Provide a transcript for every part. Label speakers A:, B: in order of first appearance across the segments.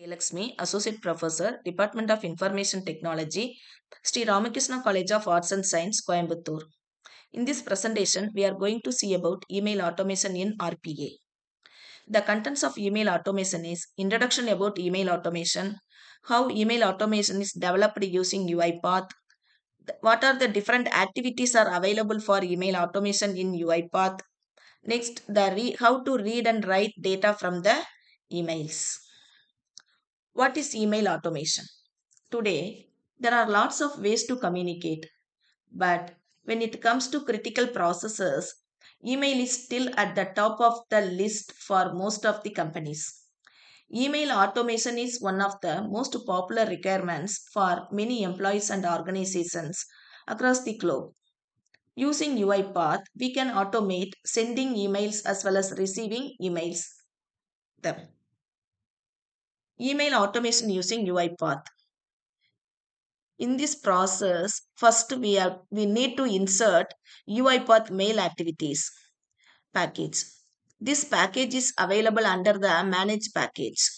A: Lakshmi, Associate Professor, Department of Information Technology, Sri Ramakrishna College of Arts and Science, Coimbatore. In this presentation, we are going to see about email automation in RPA. The contents of email automation is introduction about email automation, how email automation is developed using Uipath, what are the different activities are available for email automation in Uipath. Next, how to read and write data from the emails. What is email automation? Today, there are lots of ways to communicate, but when it comes to critical processes, email is still at the top of the list for most of the companies. Email automation is one of the most popular requirements for many employees and organizations across the globe. Using UiPath, we can automate sending emails as well as receiving emails. Them. Email automation using UiPath. In this process, first we need to insert UiPath mail activities package. This package is available under the manage package.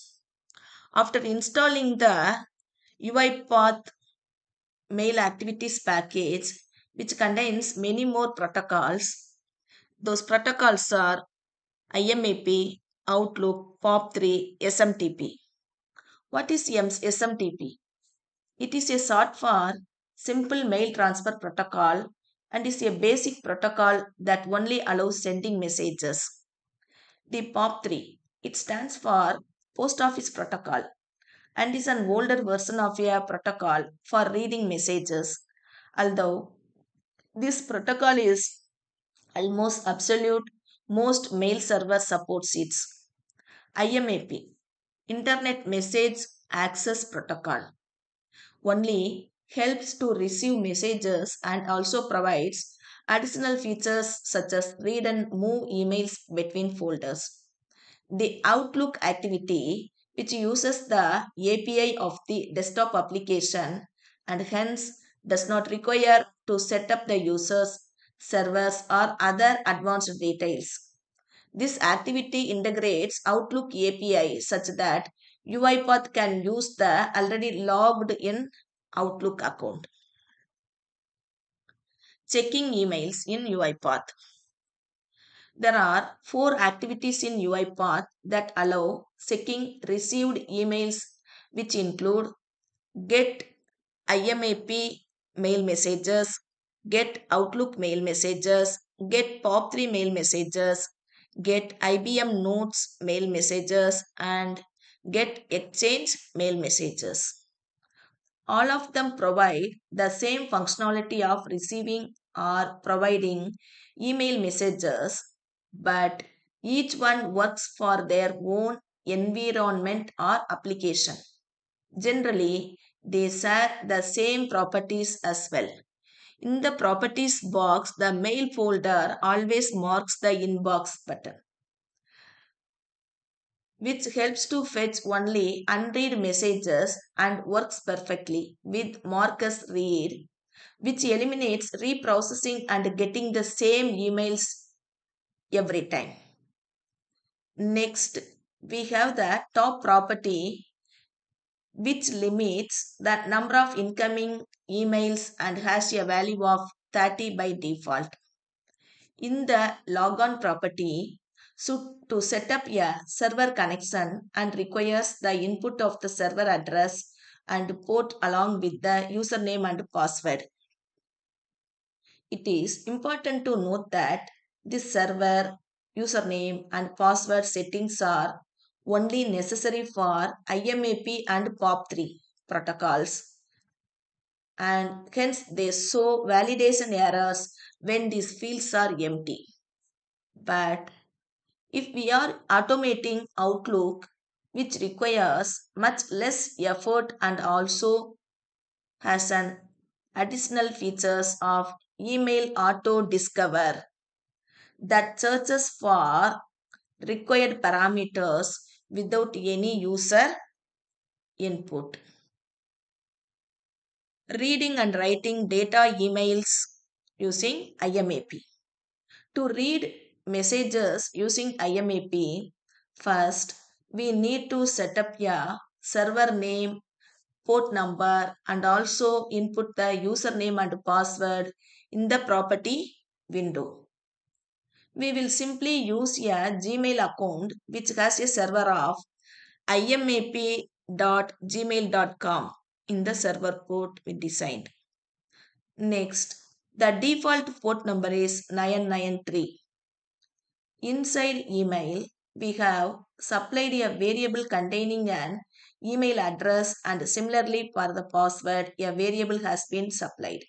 A: After installing the UiPath mail activities package, which contains many more protocols, those protocols are IMAP, Outlook, POP3, SMTP. What is SMTP? It is a short for Simple Mail Transfer Protocol and is a basic protocol that only allows sending messages. The POP3, it stands for Post Office Protocol and is an older version of a protocol for reading messages. Although this protocol is almost absolute, most mail servers supports it. IMAP, Internet Message Access Protocol, only helps to receive messages and also provides additional features such as read and move emails between folders. The Outlook activity, which uses the API of the desktop application and hence does not require to set up the users, servers, or other advanced details. This activity integrates Outlook API such that UiPath can use the already logged in Outlook account. Checking emails in UiPath. There are 4 activities in UiPath that allow checking received emails, which include get IMAP mail messages, get Outlook mail messages, get POP3 mail messages, get IBM Notes mail messages, and get Exchange mail messages. All of them provide the same functionality of receiving or providing email messages, but each one works for their own environment or application. Generally, they share the same properties as well. In the properties box, the mail folder always marks the inbox button, which helps to fetch only unread messages and works perfectly with Marcus read, which eliminates reprocessing and getting the same emails every time. Next, we have the top property, which limits the number of incoming emails and has a value of 30 by default. In the logon property, so to set up a server connection and requires the input of the server address and port along with the username and password. It is important to note that this server username and password settings are only necessary for IMAP and POP3 protocols, and hence they show validation errors when these fields are empty. But if we are automating Outlook, which requires much less effort and also has an additional features of email auto discover that searches for required parameters without any user input. Reading and writing data emails using IMAP. To read messages using IMAP, first we need to set up a server name, port number, and also input the username and password in the property window. We will simply use a Gmail account which has a server of imap.gmail.com in the server port we designed. Next, the default port number is 993. Inside email, we have supplied a variable containing an email address, and similarly for the password, a variable has been supplied.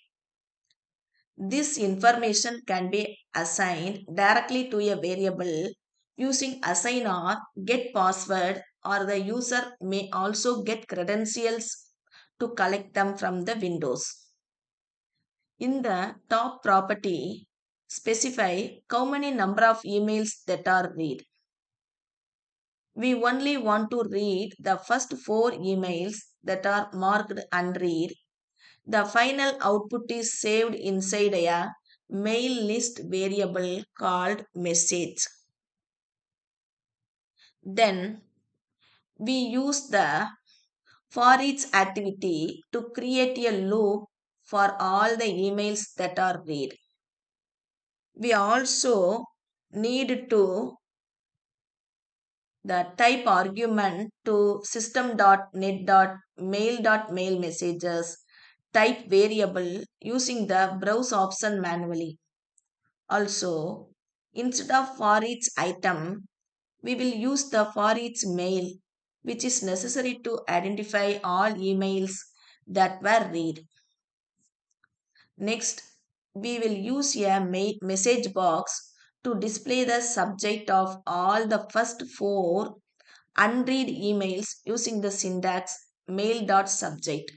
A: This information can be assigned directly to a variable using assign or get password, or the user may also get credentials to collect them from the windows. In the top property, specify how many number of emails that are read. We only want to read the first 4 emails that are marked unread. The final output is saved inside a mail list variable called message. Then we use the for each activity to create a loop for all the emails that are read. We also need to the type argument to system.net.mail.mail messages type variable using the browse option manually. Also, instead of for each item, we will use the for each mail, which is necessary to identify all emails that were read. Next, we will use a message box to display the subject of all the first 4 unread emails using the syntax mail.subject.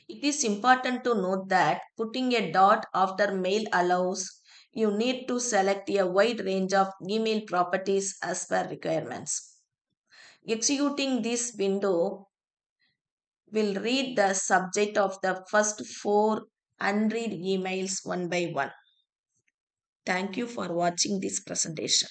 A: It is important to note that putting a dot after mail allows you need to select a wide range of email properties as per requirements. Executing this window will read the subject of the first 4 unread emails one by one. Thank you for watching this presentation.